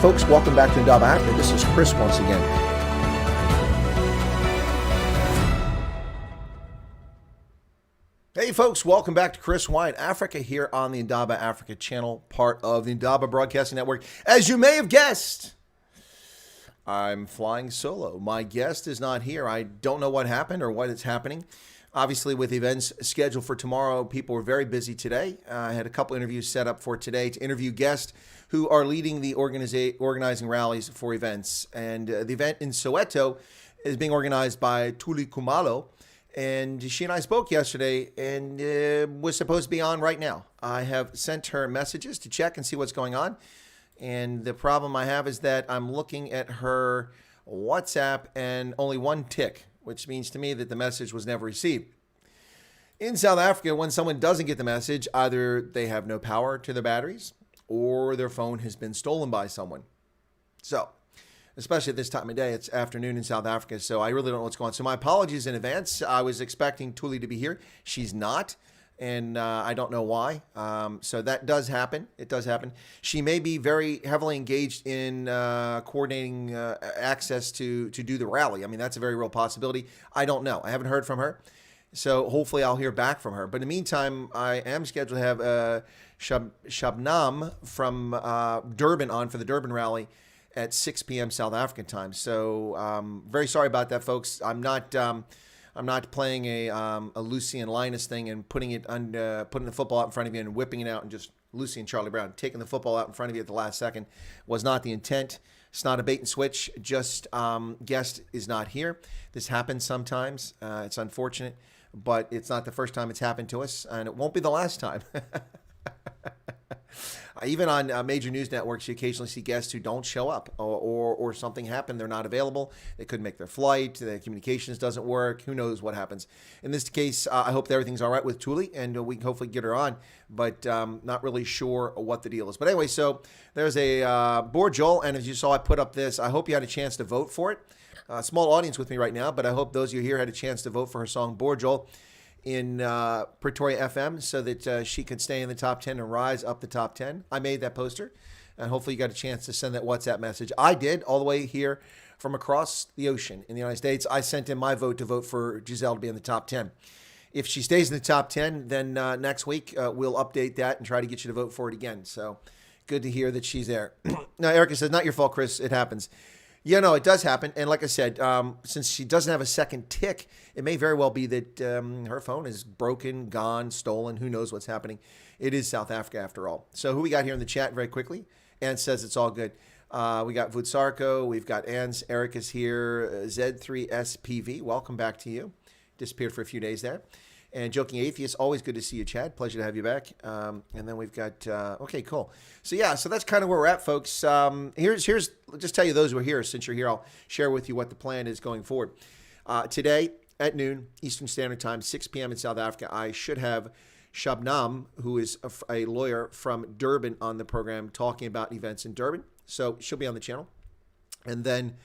folks, welcome back to Indaba Africa. This is Chris once again. Hey folks, welcome back to Chris Wyatt Africa here on the Indaba Africa channel, part of the Indaba Broadcasting Network. As you may have guessed, I'm flying solo. My guest is not here. I don't know what happened or what is happening. Obviously, with events scheduled for tomorrow, people were very busy today. I had a couple interviews set up for today to interview guests who are leading the organizing rallies for events. And the event in Soweto is being organized by Thuli Khumalo. And she and I spoke yesterday and was supposed to be on right now. I have sent her messages to check and see what's going on. And the problem I have is that I'm looking at her WhatsApp and only one tick, which means to me that the message was never received. In South Africa, when someone doesn't get the message, either they have no power to their batteries or their phone has been stolen by someone. So, especially at this time of day, it's afternoon in South Africa, so I really don't know what's going on. So my apologies in advance. I was expecting Thuli to be here. She's not, and I don't know why. So that does happen. It does happen. She may be very heavily engaged in coordinating access to do the rally. I mean, that's a very real possibility. I don't know. I haven't heard from her. So hopefully I'll hear back from her. But in the meantime, I am scheduled to have Shabnam from Durban on for the Durban rally at 6 p.m. South African time. So very sorry about that, folks. I'm not playing a Lucy and Linus thing and putting the football out in front of you and whipping it out and just Lucy and Charlie Brown taking the football out in front of you at the last second was not the intent. It's not a bait and switch. Just guest is not here. This happens sometimes. It's unfortunate, but it's not the first time it's happened to us, and it won't be the last time. Even on major news networks, you occasionally see guests who don't show up or something happened. They're not available. They couldn't make their flight. The communications doesn't work. Who knows what happens. In this case, I hope that everything's all right with Thuli and we can hopefully get her on, but not really sure what the deal is. But anyway, so there's a board, Joel, and as you saw, I put up this. I hope you had a chance to vote for it. Small audience with me right now, but I hope those of you here had a chance to vote for her song, Board Joel, in Pretoria FM so that she could stay in the top 10 and rise up the top 10. I made that poster, and hopefully you got a chance to send that WhatsApp message. I did, all the way here from across the ocean in the United States. I sent in my vote to vote for Giselle to be in the top 10. If she stays in the top 10, then next week we'll update that and try to get you to vote for it again. So good to hear that she's there. Now, Erica says, not your fault, Chris. It happens. Yeah, no, it does happen. And like I said, since she doesn't have a second tick, it may very well be that her phone is broken, gone, stolen. Who knows what's happening? It is South Africa after all. So who we got here in the chat very quickly? Ann says it's all good. We got Vudsarko. We've got Ann's. Erica's here. Z3SPV. Welcome back to you. Disappeared for a few days there. And Joking Atheist, always good to see you, Chad. Pleasure to have you back. And then we've got, okay, cool. So yeah, so that's kind of where we're at, folks. Here's just tell you those who are here. Since you're here, I'll share with you what the plan is going forward. Today at noon, Eastern Standard Time, 6 p.m. in South Africa, I should have Shabnam, who is a lawyer from Durban, on the program talking about events in Durban. So she'll be on the channel. And then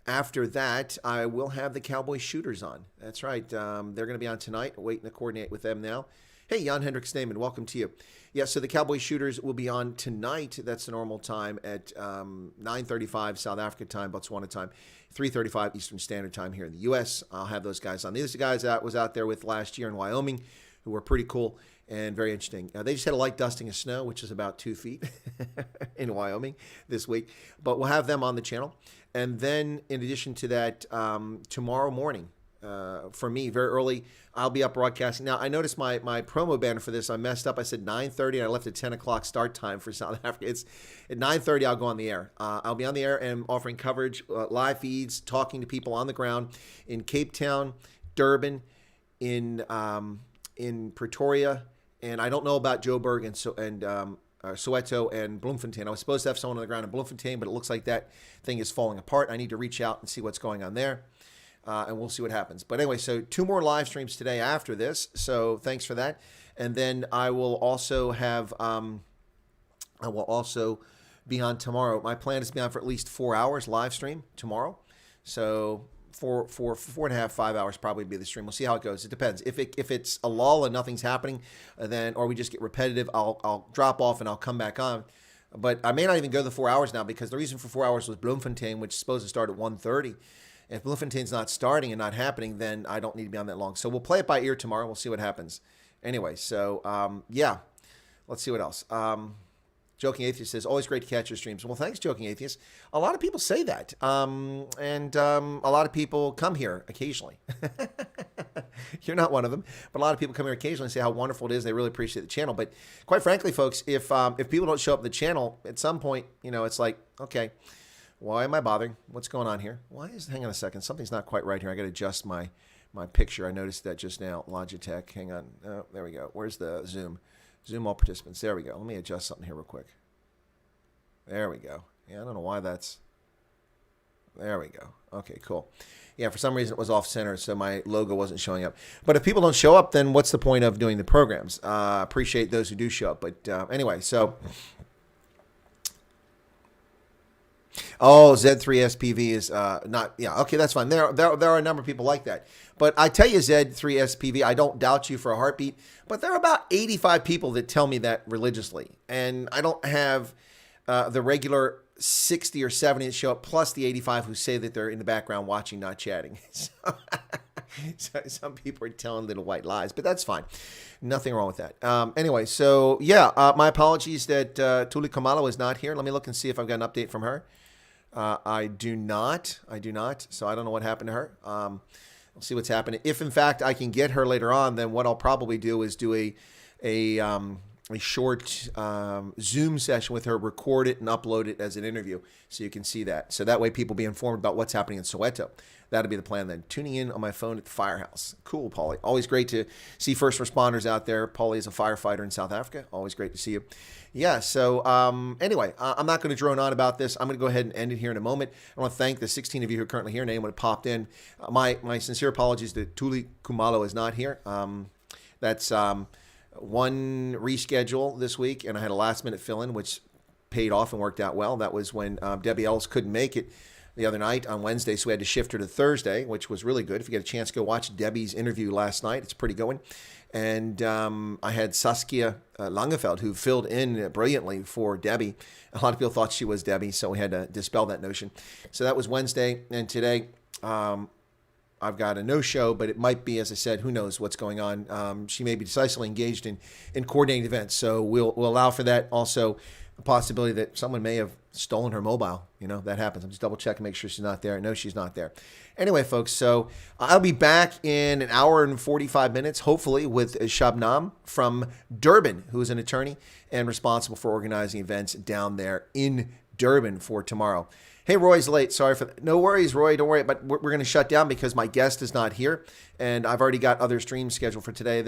after that, I will have the Cowboy Shooters on. That's right. They're going to be on tonight. Waiting to coordinate with them now. Hey, Jan Hendrik Sneeman, welcome to you. Yeah, so the Cowboy Shooters will be on tonight. That's the normal time at 9:35 South Africa time, Botswana time, 3:35 Eastern Standard Time here in the U.S. I'll have those guys on. These are the guys I was out there with last year in Wyoming who were pretty cool and very interesting. They just had a light dusting of snow, which is about 2 feet in Wyoming this week. But we'll have them on the channel. And then in addition to that, tomorrow morning, for me, very early, I'll be up broadcasting. Now, I noticed my promo banner for this, I messed up. I said 9:30, and I left at 10 o'clock start time for South Africa. It's at 9:30, I'll go on the air. I'll be on the air and offering coverage, live feeds, talking to people on the ground in Cape Town, Durban, in Pretoria, and I don't know about Joburg and Soweto and Bloemfontein. I was supposed to have someone on the ground in Bloemfontein, but it looks like that thing is falling apart. I need to reach out and see what's going on there, and we'll see what happens. But anyway, so 2 more live streams today after this, so thanks for that. And then I will also have, be on tomorrow. My plan is to be on for at least 4 hours live stream tomorrow. So 4.5, 5 hours probably be the stream. We'll see how it goes. It depends. If it's a lull and nothing's happening, then or we just get repetitive, I'll drop off and I'll come back on. But I may not even go the 4 hours now because the reason for 4 hours was Bloemfontein, which is supposed to start at 1:30. If Bloemfontein's not starting and not happening, then I don't need to be on that long. So we'll play it by ear tomorrow. We'll see what happens. Anyway, so yeah, let's see what else. Joking Atheist says, always great to catch your streams. Well, thanks, Joking Atheist. A lot of people say that. And a lot of people come here occasionally. You're not one of them. But a lot of people come here occasionally and say how wonderful it is. They really appreciate the channel. But quite frankly, folks, if people don't show up at the channel, at some point, it's like, okay, why am I bothering? What's going on here? Hang on a second. Something's not quite right here. I got to adjust my picture. I noticed that just now. Logitech. Hang on. Oh, there we go. Where's the Zoom? Zoom all participants. There we go. Let me adjust something here real quick. There we go. Yeah, I don't know why that's... There we go. Okay, cool. Yeah, for some reason it was off center, so my logo wasn't showing up. But if people don't show up, then what's the point of doing the programs? Appreciate those who do show up. But anyway, so... Oh, Z3SPV is not... Yeah, okay, that's fine. There are a number of people like that. But I tell you, Z3SPV, I don't doubt you for a heartbeat, but there are about 85 people that tell me that religiously. And I don't have the regular 60 or 70 that show up, plus the 85 who say that they're in the background watching, not chatting. So some people are telling little white lies, but that's fine. Nothing wrong with that. Anyway, so yeah, my apologies that Thuli Khumalo is not here. Let me look and see if I've got an update from her. I do not. So I don't know what happened to her. We'll see what's happening. If in fact I can get her later on, then what I'll probably do is do a short Zoom session with her, record it and upload it as an interview so you can see that. So that way people be informed about what's happening in Soweto. That'll be the plan then. Tuning in on my phone at the firehouse. Cool, Paulie. Always great to see first responders out there. Paulie is a firefighter in South Africa. Always great to see you. Yeah, so anyway, I'm not going to drone on about this. I'm going to go ahead and end it here in a moment. I want to thank the 16 of you who are currently here. Name would have popped in. My sincere apologies that Thuli Khumalo is not here. That's one reschedule this week, and I had a last-minute fill-in, which paid off and worked out well. That was when Debbie Ellis couldn't make it the other night on Wednesday, so we had to shift her to Thursday, which was really good. If you get a chance, go watch Debbie's interview last night. It's pretty good one. And I had Saskia Langefeld, who filled in brilliantly for Debbie. A lot of people thought she was Debbie, so we had to dispel that notion. So that was Wednesday, and today I've got a no-show, but it might be, as I said, who knows what's going on. She may be decisively engaged in coordinating events, so we'll allow for that. Also, a possibility that someone may have stolen her mobile. That happens. I'm just double checking, make sure she's not there. No, she's not there. Anyway, folks, so I'll be back in an hour and 45 minutes, hopefully, with Shabnam from Durban, who is an attorney and responsible for organizing events down there in Durban for tomorrow. Hey, Roy's late. Sorry for that. No worries, Roy. Don't worry. But we're going to shut down because my guest is not here, and I've already got other streams scheduled for today.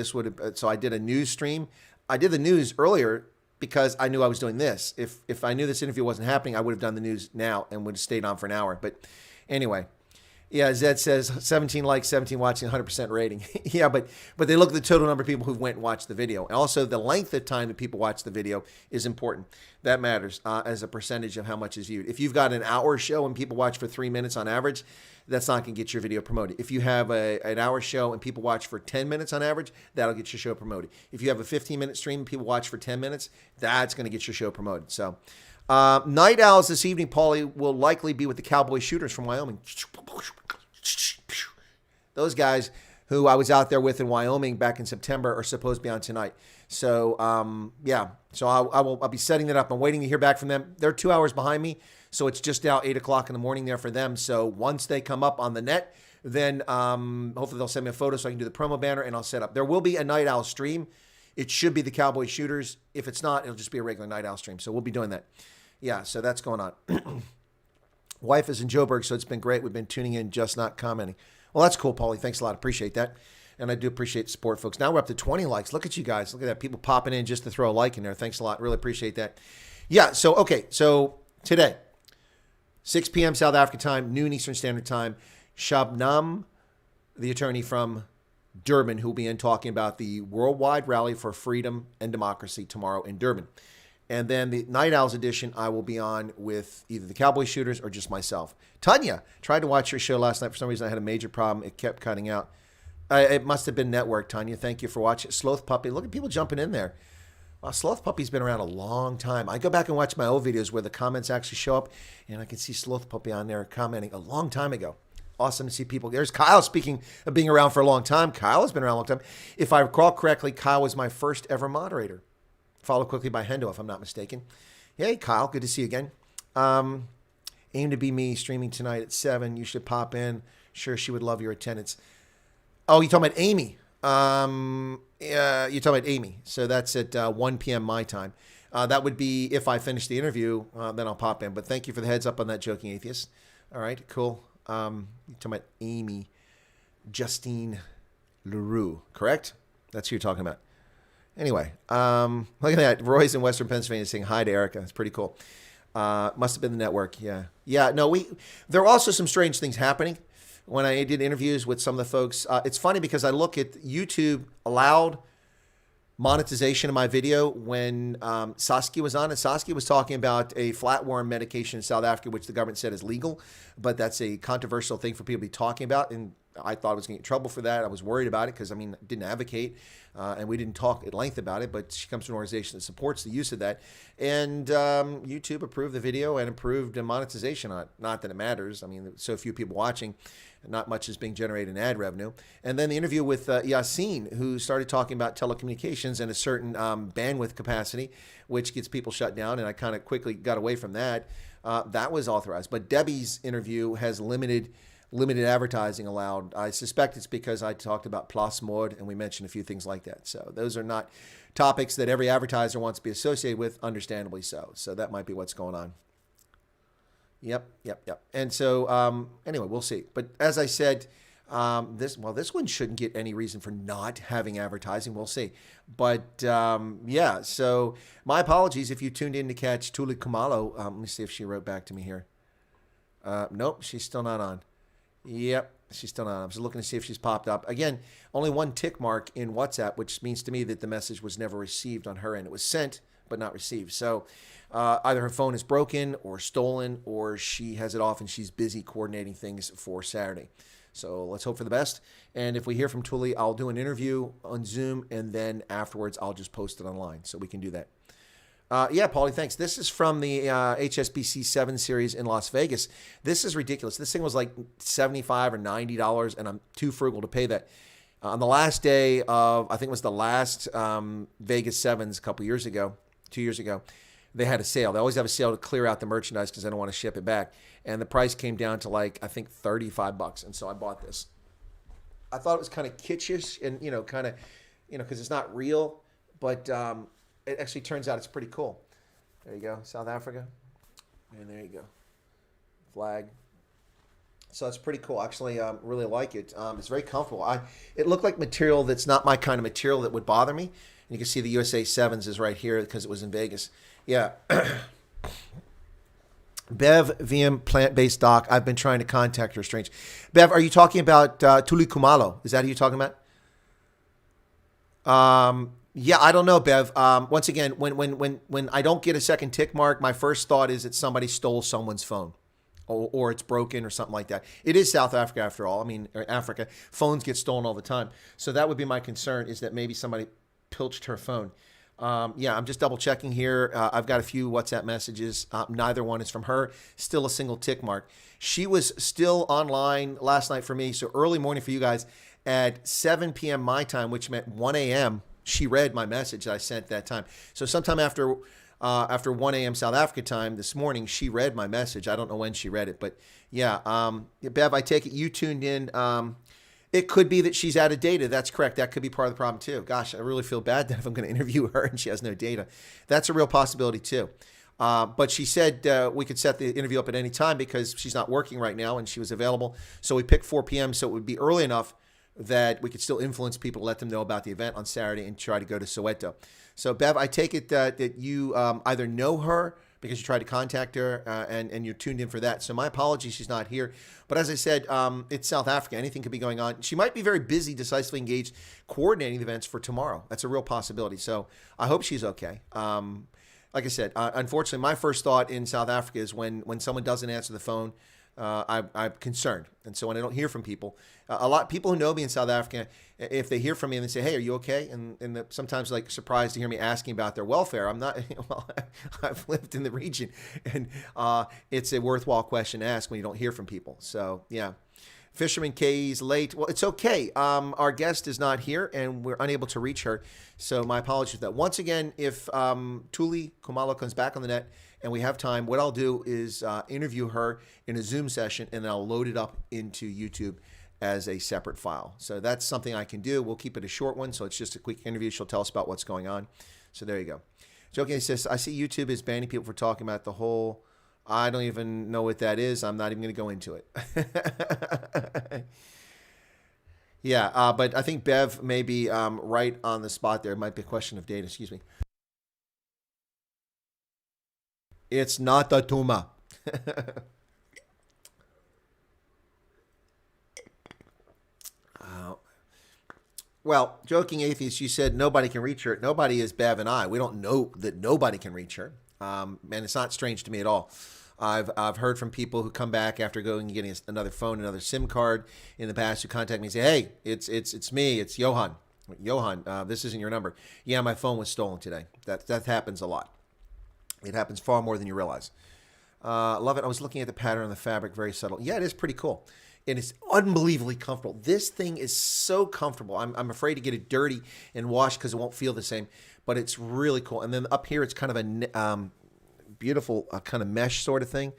So I did a news stream. I did the news earlier because I knew I was doing this. If I knew this interview wasn't happening, I would have done the news now and would have stayed on for an hour. But anyway, yeah, Zed says 17 likes, 17 watching, 100% rating. Yeah, but they look at the total number of people who went and watched the video. And also the length of time that people watch the video is important. That matters as a percentage of how much is viewed. If you've got an hour show and people watch for 3 minutes on average, that's not going to get your video promoted. If you have an hour show and people watch for 10 minutes on average, that'll get your show promoted. If you have a 15-minute stream and people watch for 10 minutes, that's going to get your show promoted. So Night Owls this evening, Paulie, will likely be with the Cowboy Shooters from Wyoming. Those guys who I was out there with in Wyoming back in September are supposed to be on tonight. So, yeah. So I'll be setting that up. I'm waiting to hear back from them. They're 2 hours behind me, so it's just now 8 o'clock in the morning there for them. So once they come up on the net, then hopefully they'll send me a photo so I can do the promo banner and I'll set up. There will be a Night Owl stream. It should be the Cowboy Shooters. If it's not, it'll just be a regular Night Owl stream. So we'll be doing that. Yeah, so that's going on. Wife is in Joburg, so it's been great. We've been tuning in, just not commenting. Well, that's cool, Paulie. Thanks a lot. Appreciate that. And I do appreciate the support, folks. Now we're up to 20 likes. Look at you guys. Look at that. People popping in just to throw a like in there. Thanks a lot. Really appreciate that. Yeah, so, okay. So today, 6 p.m. South Africa time, noon Eastern Standard Time, Shabnam, the attorney from Durban, who will be in talking about the Worldwide Rally for Freedom and Democracy tomorrow in Durban. And then the Night Owls edition, I will be on with either the Cowboy Shooters or just myself. Tanya, tried to watch your show last night. For some reason, I had a major problem. It kept cutting out. It must have been network, Tanya. Thank you for watching. Sloth Puppy. Look at people jumping in there. Sloth Puppy's been around a long time. I go back and watch my old videos where the comments actually show up, and I can see Sloth Puppy on there commenting a long time ago. Awesome to see people. There's Kyle, speaking of being around for a long time. Kyle has been around a long time. If I recall correctly, Kyle was my first ever moderator. Followed quickly by Hendo, if I'm not mistaken. Hey, Kyle, good to see you again. Aim to be me, streaming tonight at 7. You should pop in. Sure, she would love your attendance. Oh, you're talking about Amy. You're talking about Amy. So that's at 1 p.m. my time. That would be if I finish the interview, then I'll pop in. But thank you for the heads up on that, Joking Atheist. All right, cool. You're talking about Amy Justine LaRue, correct? That's who you're talking about. Anyway, look at that. Roy's in Western Pennsylvania saying hi to Erica. It's pretty cool. Must have been the network. Yeah. No, there are also some strange things happening. When I did interviews with some of the folks, it's funny because I look at YouTube allowed monetization of my video when Saskia was on it. Saskia was talking about a flatworm medication in South Africa, which the government said is legal, but that's a controversial thing for people to be talking about. And I thought I was going to get in trouble for that. I was worried about it because, I didn't advocate and we didn't talk at length about it, but she comes from an organization that supports the use of that. And YouTube approved the video and approved monetization on it. Not that it matters. So few people watching. Not much is being generated in ad revenue. And then the interview with Yassine, who started talking about telecommunications and a certain bandwidth capacity, which gets people shut down. And I kind of quickly got away from that. That was authorized. But Debbie's interview has limited advertising allowed. I suspect it's because I talked about plasmod and we mentioned a few things like that. So those are not topics that every advertiser wants to be associated with, understandably so. So that might be what's going on. Yep. And so anyway, we'll see. But as I said, this one shouldn't get any reason for not having advertising. We'll see. But yeah, so my apologies if you tuned in to catch Thuli Khumalo. Let me see if she wrote back to me here. Nope, she's still not on. Yep, she's still not on. I'm just looking to see if she's popped up. Again, only one tick mark in WhatsApp, which means to me that the message was never received on her end. It was sent, but not received. So either her phone is broken or stolen, or she has it off and she's busy coordinating things for Saturday. So let's hope for the best. And if we hear from Thuli, I'll do an interview on Zoom, and then afterwards I'll just post it online so we can do that. Yeah, Paulie, thanks. This is from the HSBC 7 series in Las Vegas. This is ridiculous. This thing was like $75 or $90, and I'm too frugal to pay that. On the last day of, I think it was the last Vegas 7s a couple years ago, 2 years ago, they had a sale. They always have a sale to clear out the merchandise because they don't want to ship it back. And the price came down to like, I think $35. And so I bought this. I thought it was kind of kitschish and, because it's not real, but it actually turns out it's pretty cool. There you go, South Africa. And there you go, flag. So it's pretty cool. Actually, really like it. It's very comfortable. It looked like material that's not my kind of material that would bother me. And you can see the USA 7s is right here because it was in Vegas. Yeah. Bev, VM, plant-based doc. I've been trying to contact her. Strange. Bev, are you talking about Thuli Khumalo? Is that who you're talking about? Yeah, I don't know, Bev. Once again, when I don't get a second tick mark, my first thought is that somebody stole someone's phone. Or it's broken or something like that. It is South Africa after all. Or Africa. Phones get stolen all the time. So that would be my concern, is that maybe somebody pilched her phone. Yeah, I'm just double checking here. I've got a few WhatsApp messages. Neither one is from her. Still a single tick mark. She was still online last night for me. So early morning for you guys at 7 p.m. my time, which meant 1 a.m. She read my message that I sent that time. So sometime after 1 a.m. South Africa time this morning, she read my message. I don't know when she read it, but yeah. Bev, I take it you tuned in. It could be that she's out of data. That's correct. That could be part of the problem too. Gosh, I really feel bad that if I'm going to interview her and she has no data. That's a real possibility too. But she said we could set the interview up at any time because she's not working right now and she was available. So we picked 4 p.m. so it would be early enough that we could still influence people, let them know about the event on Saturday and try to go to Soweto. So Bev, I take it that you either know her because you tried to contact her and you're tuned in for that. So my apologies, she's not here. But as I said, it's South Africa. Anything could be going on. She might be very busy, decisively engaged, coordinating the events for tomorrow. That's a real possibility. So I hope she's okay. Like I said, unfortunately, my first thought in South Africa is when someone doesn't answer the phone, I'm concerned. And so when I don't hear from people, a lot of people who know me in South Africa, if they hear from me and they say, hey, are you okay? And sometimes like surprised to hear me asking about their welfare. I'm not, well, I've lived in the region, and it's a worthwhile question to ask when you don't hear from people. So yeah. Fisherman K's late. Well, it's okay. Our guest is not here, and we're unable to reach her. So my apologies for that. Once again, if Thuli Khumalo comes back on the net and we have time, what I'll do is interview her in a Zoom session, and then I'll load it up into YouTube as a separate file. So that's something I can do. We'll keep it a short one, so it's just a quick interview. She'll tell us about what's going on. So there you go. Joking says, I see YouTube is banning people for talking about the whole... I don't even know what that is. I'm not even going to go into it. Yeah, but I think Bev may be right on the spot there. It might be a question of data. Excuse me. It's not the Tuma. Well, joking atheist, you said nobody can reach her. Nobody is Bev and I. We don't know that nobody can reach her. And it's not strange to me at all. I've heard from people who come back after going and getting another phone, another SIM card in the past, who contact me and say, "Hey, it's me, it's Johan. Johan, this isn't your number. Yeah, my phone was stolen today." That happens a lot. It happens far more than you realize. Love it. I was looking at the pattern on the fabric, very subtle. Yeah, it is pretty cool. And it's unbelievably comfortable. This thing is so comfortable. I'm afraid to get it dirty and washed because it won't feel the same, but it's really cool. And then up here, it's kind of a beautiful kind of mesh sort of thing.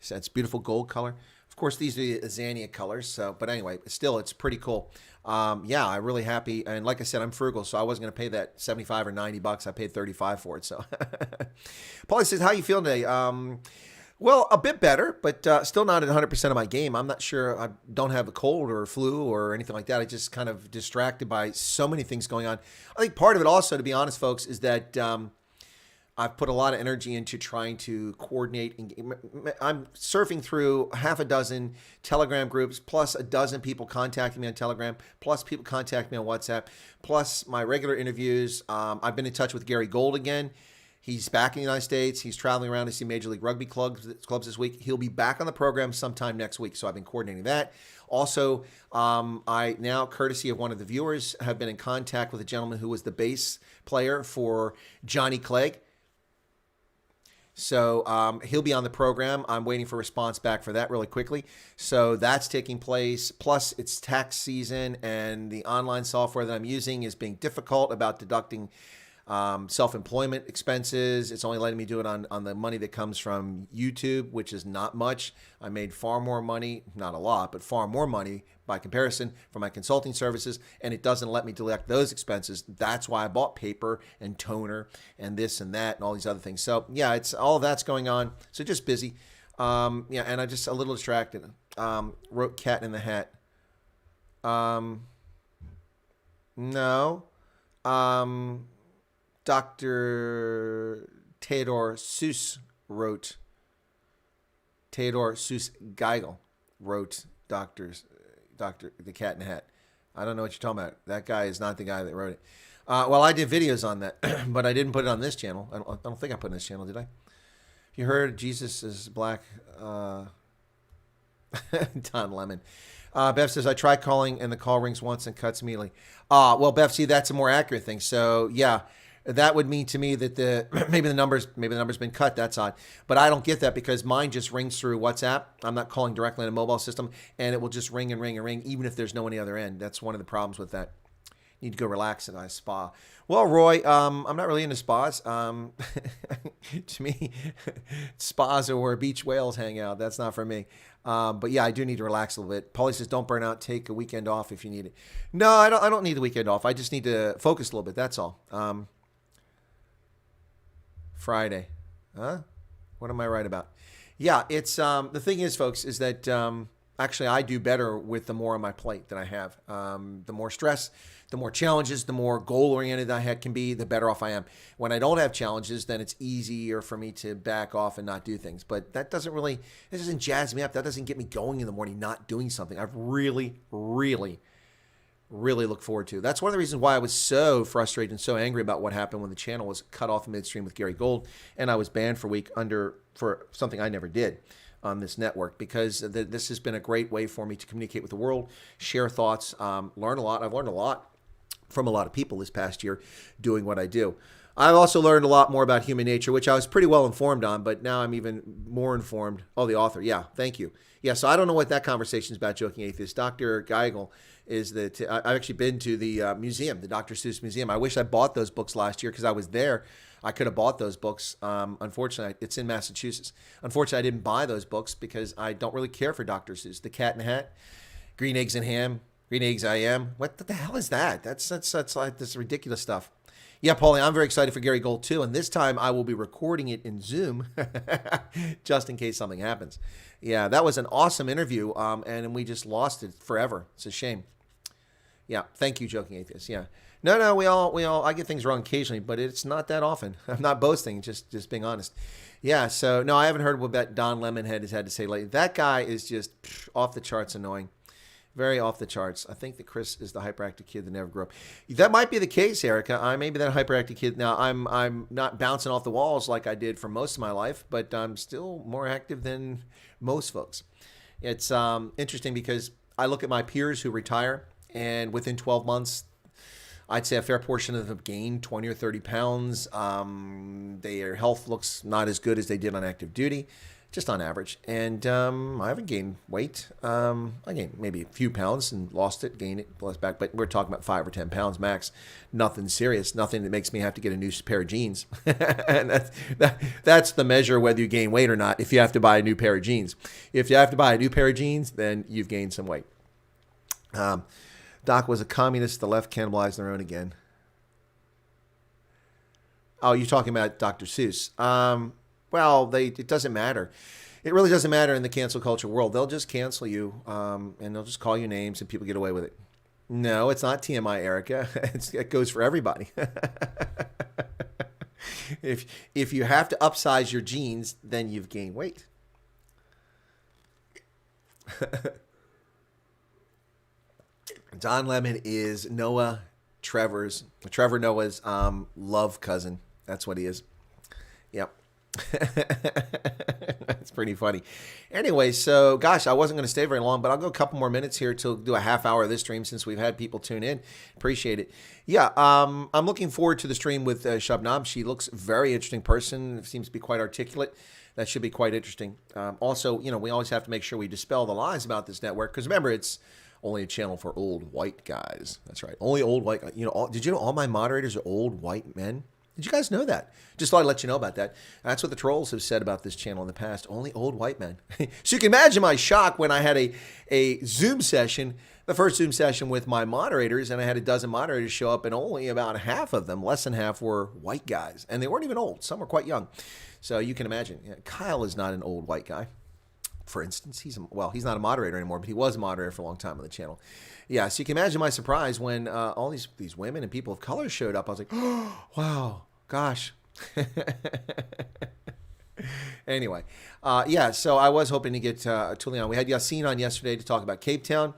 So it's beautiful gold color. Of course, these are the Azania colors. So, but anyway, still, it's pretty cool. Yeah, I'm really happy. And like I said, I'm frugal, so I wasn't going to pay that 75 or 90 bucks. I paid 35 for it. So, Paulie says, "How you feeling today?" Well, a bit better, but still not at 100% of my game. I'm not sure. I don't have a cold or a flu or anything like that. I just kind of distracted by so many things going on. I think part of it also, to be honest, folks, is that I've put a lot of energy into trying to coordinate. I'm surfing through half a dozen Telegram groups, plus a dozen people contacting me on Telegram, plus people contacting me on WhatsApp, plus my regular interviews. I've been in touch with Gary Gold again. He's back in the United States. He's traveling around to see Major League Rugby clubs this week. He'll be back on the program sometime next week, so I've been coordinating that. Also, I now, courtesy of one of the viewers, have been in contact with a gentleman who was the bass player for Johnny Clegg. So he'll be on the program. I'm waiting for a response back for that really quickly. So that's taking place. Plus, it's tax season, and the online software that I'm using is being difficult about deducting self-employment expenses. It's only letting me do it on the money that comes from YouTube, which is not much. I made far more money, not a lot, but far more money by comparison for my consulting services, and it doesn't let me deduct those expenses. That's why I bought paper and toner and this and that and all these other things. So yeah, it's all of that's going on. So just busy. Yeah, and I'm just a little distracted. Wrote Cat in the Hat. No. Dr. Theodor Seuss wrote, Theodor Seuss Geigel wrote Dr. The Cat in the Hat. I don't know what you're talking about. That guy is not the guy that wrote it. Well, I did videos on that, but I didn't put it on this channel. I don't think I put it on this channel, did I? You heard Jesus is black. Don Lemon. Bev says, I try calling and the call rings once and cuts immediately. Well, Bev, see, that's a more accurate thing. So, yeah. That would mean to me that maybe the number's been cut. That's odd, but I don't get that because mine just rings through WhatsApp. I'm not calling directly on a mobile system, and it will just ring and ring and ring, even if there's no one on the other end. That's one of the problems with that. Need to go relax at a spa. Well, Roy, I'm not really into spas. To me, spas are where beach whales hang out. That's not for me. But yeah, I do need to relax a little bit. Paulie says, don't burn out. Take a weekend off if you need it. No, I don't need the weekend off. I just need to focus a little bit. That's all. Friday. Huh? What am I right about? Yeah, it's the thing is, folks, is that actually I do better with the more on my plate that I have. The more stress, the more challenges, the more goal-oriented I can be, the better off I am. When I don't have challenges, then it's easier for me to back off and not do things. But that doesn't jazz me up. That doesn't get me going in the morning not doing something. I've really look forward to. That's one of the reasons why I was so frustrated and so angry about what happened when the channel was cut off midstream with Gary Gold, and I was banned for a week for something I never did. on this network, because this has been a great way for me to communicate with the world, share thoughts, learn a lot. I've learned a lot from a lot of people this past year doing what I do. I've also learned a lot more about human nature, which I was pretty well informed on, but now I'm even more informed. Oh, the author. Yeah, thank you. Yeah, so I don't know what that conversation is about, Joking Atheist. Dr. Geigel is that I've actually been to the museum, the Dr. Seuss Museum. I wish I bought those books last year because I was there. I could have bought those books. Unfortunately, it's in Massachusetts. Unfortunately, I didn't buy those books because I don't really care for Dr. Seuss. The Cat in the Hat, Green Eggs and Ham, Green Eggs I Am. What the hell is that? That's like this ridiculous stuff. Yeah, Paulie, I'm very excited for Gary Gold too, and this time I will be recording it in Zoom just in case something happens. Yeah, that was an awesome interview, and we just lost it forever. It's a shame. Yeah, thank you, Joking Atheist. Yeah, no, we all. I get things wrong occasionally, but it's not that often. I'm not boasting, just being honest. Yeah, so no, I haven't heard what that Don Lemonhead has had to say lately. That guy is just off the charts annoying. Very off the charts. I think that Chris is the hyperactive kid that never grew up. That might be the case, Erica. I may be that hyperactive kid. Now, I'm not bouncing off the walls like I did for most of my life, but I'm still more active than most folks. It's interesting because I look at my peers who retire, and within 12 months, I'd say a fair portion of them have gained 20 or 30 pounds. Their health looks not as good as they did on active duty, just on average. And I haven't gained weight. I gained maybe a few pounds and lost it, gained it, lost back. But we're talking about 5 or 10 pounds max. Nothing serious. Nothing that makes me have to get a new pair of jeans. And that's the measure whether you gain weight or not, if you have to buy a new pair of jeans. If you have to buy a new pair of jeans, then you've gained some weight. Doc was a communist. The left cannibalized their own again. Oh, you're talking about Dr. Seuss. Well, it doesn't matter. It really doesn't matter in the cancel culture world. They'll just cancel you, and they'll just call you names, and people get away with it. No, it's not TMI, Erica. It goes for everybody. If you have to upsize your jeans, then you've gained weight. Don Lemon is Trevor Noah's love cousin. That's what he is. Yep. That's pretty funny. Anyway, so gosh, I wasn't going to stay very long, but I'll go a couple more minutes here to do a half hour of this stream since we've had people tune in. Appreciate it. Yeah, I'm looking forward to the stream with Shabnam. She looks a very interesting person. Seems to be quite articulate. That should be quite interesting. Also, we always have to make sure we dispel the lies about this network because remember, it's only a channel for old white guys. That's right. Only old white guys. Did you know all my moderators are old white men? Did you guys know that? Just thought I'd let you know about that. That's what the trolls have said about this channel in the past. Only old white men. So you can imagine my shock when I had a Zoom session, the first Zoom session with my moderators, and I had a dozen moderators show up, and only about half of them, less than half, were white guys. And they weren't even old. Some were quite young. So you can imagine. Kyle is not an old white guy. For instance, he's not a moderator anymore, but he was a moderator for a long time on the channel. Yeah, so you can imagine my surprise when all these women and people of color showed up. I was like, oh, wow, gosh. Anyway, so I was hoping to get Thuli on. We had Yassine on yesterday to talk about Cape Town,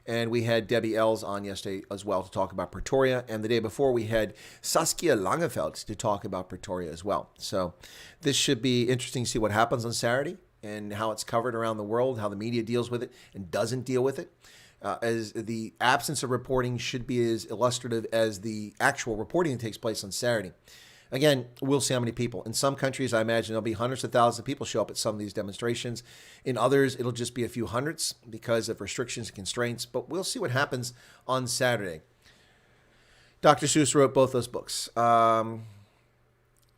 and we had Debbie Els on yesterday as well to talk about Pretoria. And the day before, we had Saskia Langeveld to talk about Pretoria as well. So this should be interesting to see what happens on Saturday and how it's covered around the world, how the media deals with it and doesn't deal with it. As the absence of reporting should be as illustrative as the actual reporting that takes place on Saturday. Again, we'll see how many people. In some countries, I imagine there'll be hundreds of thousands of people show up at some of these demonstrations. In others, it'll just be a few hundreds because of restrictions and constraints. But we'll see what happens on Saturday. Dr. Seuss wrote both those books.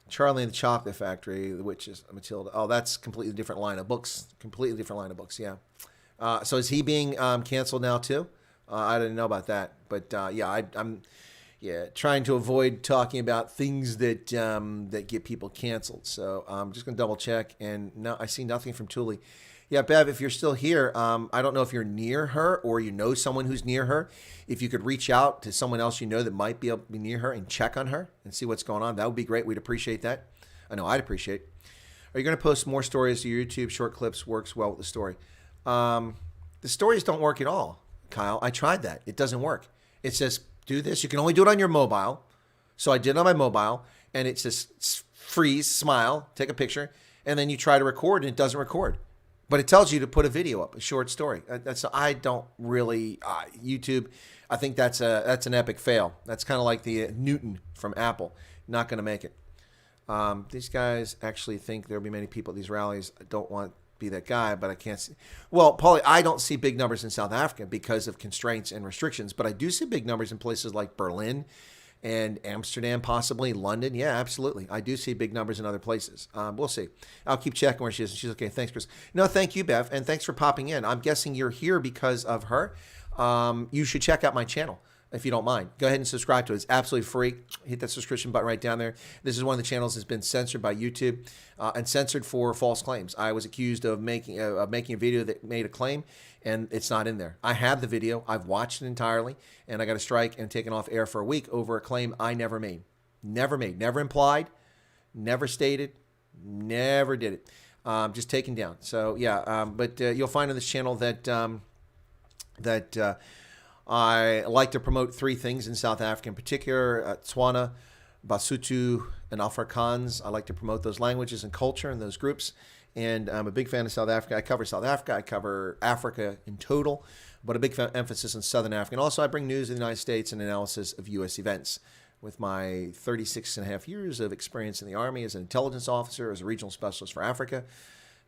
Charlie and the Chocolate Factory, The Witches, Matilda. Oh, that's completely different line of books. Completely different line of books, yeah. So is he being canceled now too? I didn't know about that. But I'm trying to avoid talking about things that that get people canceled. So I'm just going to double check. And no, I see nothing from Thuli. Yeah, Bev, if you're still here, I don't know if you're near her or you know someone who's near her. If you could reach out to someone else you know that might be able to be near her and check on her and see what's going on, that would be great. We'd appreciate that. I know I'd appreciate it. Are you going to post more stories to YouTube? Short clips works well with the story. The stories don't work at all, Kyle. I tried that. It doesn't work. It says, do this. You can only do it on your mobile. So I did it on my mobile, and it says freeze, smile, take a picture, and then you try to record, and it doesn't record. But it tells you to put a video up, a short story. I don't really YouTube. I think that's an epic fail. That's kind of like the Newton from Apple. Not going to make it. These guys actually think there'll be many people at these rallies. I don't want to be that guy, but I can't see. Well, Paulie, I don't see big numbers in South Africa because of constraints and restrictions, but I do see big numbers in places like Berlin and Amsterdam, possibly London. Yeah, absolutely. I do see big numbers in other places. We'll see. I'll keep checking where she is. She's okay. Thanks, Chris. No, thank you, Bev, and thanks for popping in. I'm guessing you're here because of her. You should check out my channel if you don't mind. Go ahead and subscribe to it. It's absolutely free. Hit that subscription button right down there. This is one of the channels that's been censored by YouTube and censored for false claims. I was accused of making a video that made a claim, and it's not in there. I have the video. I've watched it entirely, and I got a strike and taken off air for a week over a claim I never made. Never made. Never implied. Never stated. Never did it. Just taken down. So, yeah. But you'll find on this channel that I like to promote three things in South Africa in particular: Tswana, Basotho, and Afrikaans. I like to promote those languages and culture and those groups. And I'm a big fan of South Africa. I cover South Africa. I cover Africa in total, but a big emphasis on Southern Africa. And also I bring news of the United States and analysis of U.S. events. With my 36 and a half years of experience in the Army as an intelligence officer, as a regional specialist for Africa,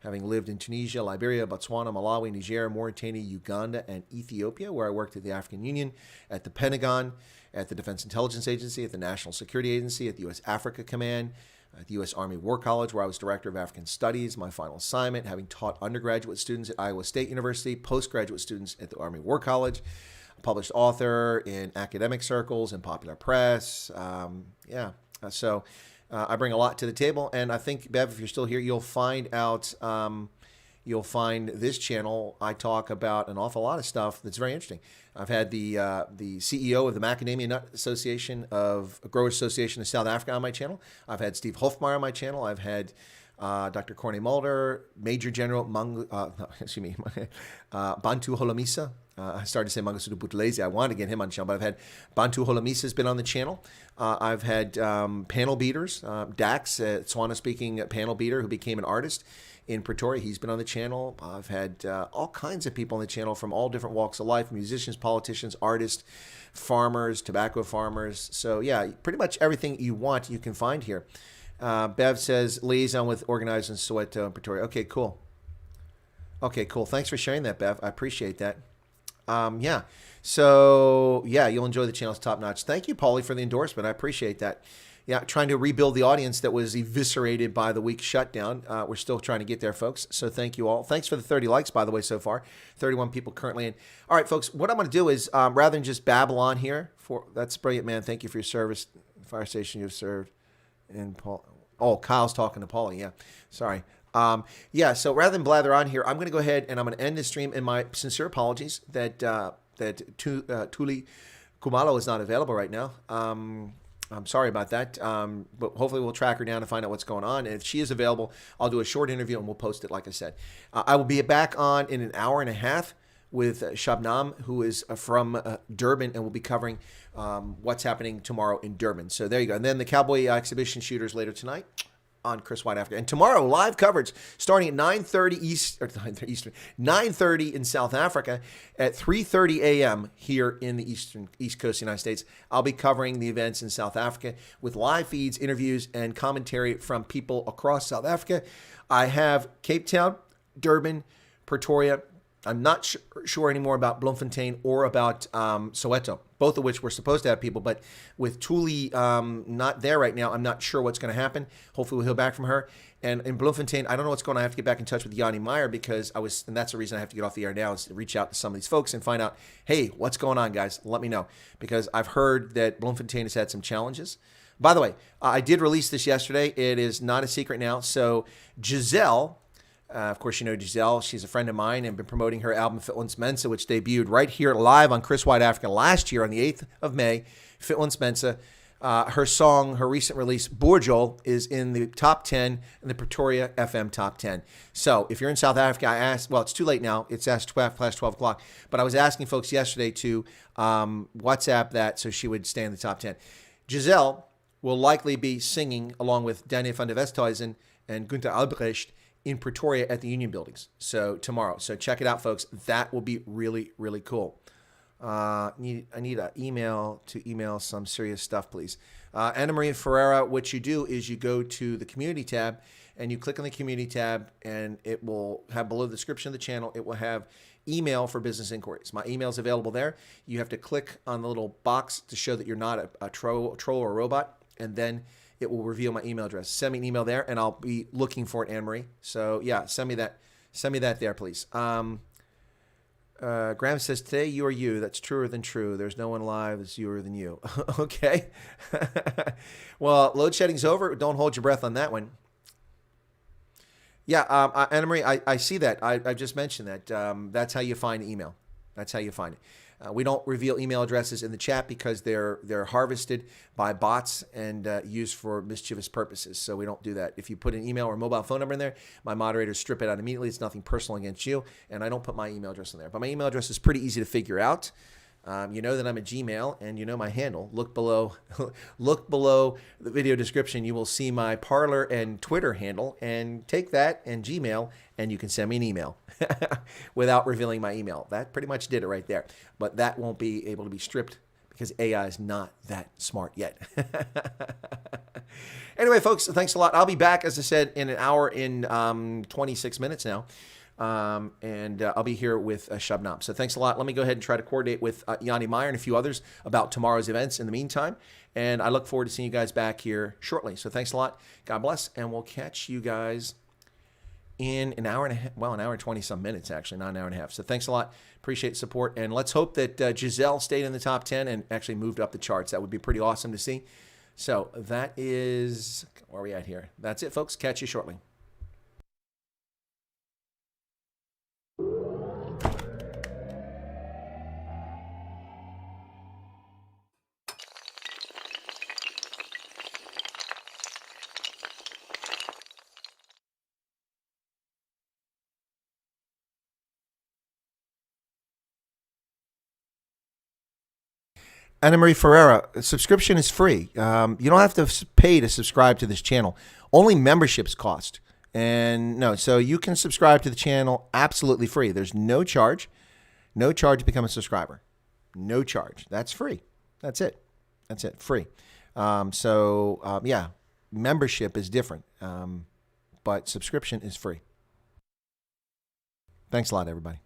having lived in Tunisia, Liberia, Botswana, Malawi, Niger, Mauritania, Uganda, and Ethiopia, where I worked at the African Union, at the Pentagon, at the Defense Intelligence Agency, at the National Security Agency, at the U.S. Africa Command, at the U.S. Army War College, where I was Director of African Studies, my final assignment, having taught undergraduate students at Iowa State University, postgraduate students at the Army War College, a published author in academic circles and popular press. So I bring a lot to the table, and I think, Bev, if you're still here, you'll find out, you'll find this channel, I talk about an awful lot of stuff that's very interesting. I've had the CEO of the Macadamia Nut Association of Growers Association of South Africa on my channel. I've had Steve Hofmeyer on my channel. I've had Dr. Corne Mulder, Major General Bantu Holomisa. I started to say Mangosuthu Buthelezi. I wanted to get him on the channel, but I've had Bantu Holomisa has been on the channel. I've had panel beaters, Dax, Tswana-speaking panel beater who became an artist in Pretoria. He's been on the channel. I've had all kinds of people on the channel from all different walks of life: musicians, politicians, artists, farmers, tobacco farmers. So yeah, pretty much everything you want you can find here. Bev says liaison with organizers in Soweto and Pretoria. Okay, cool. Okay, cool. Thanks for sharing that, Bev. I appreciate that. Yeah. So yeah, you'll enjoy the channel. It's top notch. Thank you, Paulie, for the endorsement. I appreciate that. Yeah, trying to rebuild the audience that was eviscerated by the week shutdown. We're still trying to get there, folks. So thank you all. Thanks for the 30 likes, by the way, so far. 31 people currently in. All right, folks, what I'm going to do is, rather than just babble on here, that's brilliant, man. Thank you for your service. Fire station you've served. And Paul, Kyle's talking to Paulie. Yeah, sorry. Yeah, so rather than blather on here, I'm going to go ahead and I'm going to end the stream. And my sincere apologies that Thuli Khumalo is not available right now. I'm sorry about that, but hopefully we'll track her down and find out what's going on. And if she is available, I'll do a short interview and we'll post it, like I said. I will be back on in an hour and a half with Shabnam, who is from Durban, and we'll be covering what's happening tomorrow in Durban. So there you go. And then the Cowboy exhibition shooters later tonight on Chris Wyatt Africa. And tomorrow, live coverage starting at 9:30 Eastern, 9:30 in South Africa, at 3:30 a.m. here in the East Coast of the United States. I'll be covering the events in South Africa with live feeds, interviews, and commentary from people across South Africa. I have Cape Town, Durban, Pretoria. I'm not sure anymore about Bloemfontein or about Soweto, both of which were supposed to have people. But with Thuli not there right now, I'm not sure what's going to happen. Hopefully we'll hear back from her. And in Bloemfontein, I don't know what's going on. I have to get back in touch with Yanni Meyer because and that's the reason I have to get off the air now, is to reach out to some of these folks and find out, hey, what's going on, guys? Let me know. Because I've heard that Bloemfontein has had some challenges. By the way, I did release this yesterday. It is not a secret now. So Giselle... of course, you know Giselle. She's a friend of mine and been promoting her album Fitwins Mensa, which debuted right here live on Chris Wyatt Africa last year on the 8th of May. Fitwins Mensa. Her song, her recent release, Boerjol, is in the top 10 in the Pretoria FM top 10. So if you're in South Africa, I asked, well, it's too late now. It's past 12 o'clock. But I was asking folks yesterday to WhatsApp that so she would stay in the top 10. Giselle will likely be singing along with Daniel van der Westhuizen and Gunther Albrecht in Pretoria at the Union Buildings. So tomorrow. So check it out, folks. That will be really, really cool. I need an email to email some serious stuff, please. Anna Maria Ferreira, what you do is you go to the community tab and you click on the community tab, and it will have below the description of the channel, it will have email for business inquiries. My email is available there. You have to click on the little box to show that you're not a troll or a robot, and then it will reveal my email address. Send me an email there, and I'll be looking for it, Anne Marie. So yeah, send me that. Send me that there, please. Graham says, today you are you. That's truer than true. There's no one alive that's youer than you. Okay. Well, load shedding's over. Don't hold your breath on that one. Yeah, Anna Marie, I see that. I just mentioned that. That's how you find email. That's how you find it. We don't reveal email addresses in the chat because they're harvested by bots and used for mischievous purposes. So we don't do that. If you put an email or mobile phone number in there, my moderators strip it out immediately. It's nothing personal against you, and I don't put my email address in there. But my email address is pretty easy to figure out. You know that I'm a Gmail, and you know my handle. Look below, look below the video description. You will see my Parler and Twitter handle, and take that and Gmail, and you can send me an email without revealing my email. That pretty much did it right there. But that won't be able to be stripped because AI is not that smart yet. Anyway, folks, thanks a lot. I'll be back, as I said, in an hour in 26 minutes now. And I'll be here with Shabnam. So thanks a lot. Let me go ahead and try to coordinate with Yanni Meyer and a few others about tomorrow's events in the meantime. And I look forward to seeing you guys back here shortly. So thanks a lot. God bless. And we'll catch you guys in an hour and a half. Well, an hour and 20 some minutes, actually, not an hour and a half. So thanks a lot. Appreciate the support. And let's hope that Giselle stayed in the top 10 and actually moved up the charts. That would be pretty awesome to see. So that is where are we at here. That's it, folks. Catch you shortly. Anna Marie Ferreira, subscription is free. You don't have to pay to subscribe to this channel. Only memberships cost. And no, so you can subscribe to the channel absolutely free. There's no charge. No charge to become a subscriber. No charge. That's free. That's it. That's it. Free. Yeah, membership is different. But subscription is free. Thanks a lot, everybody.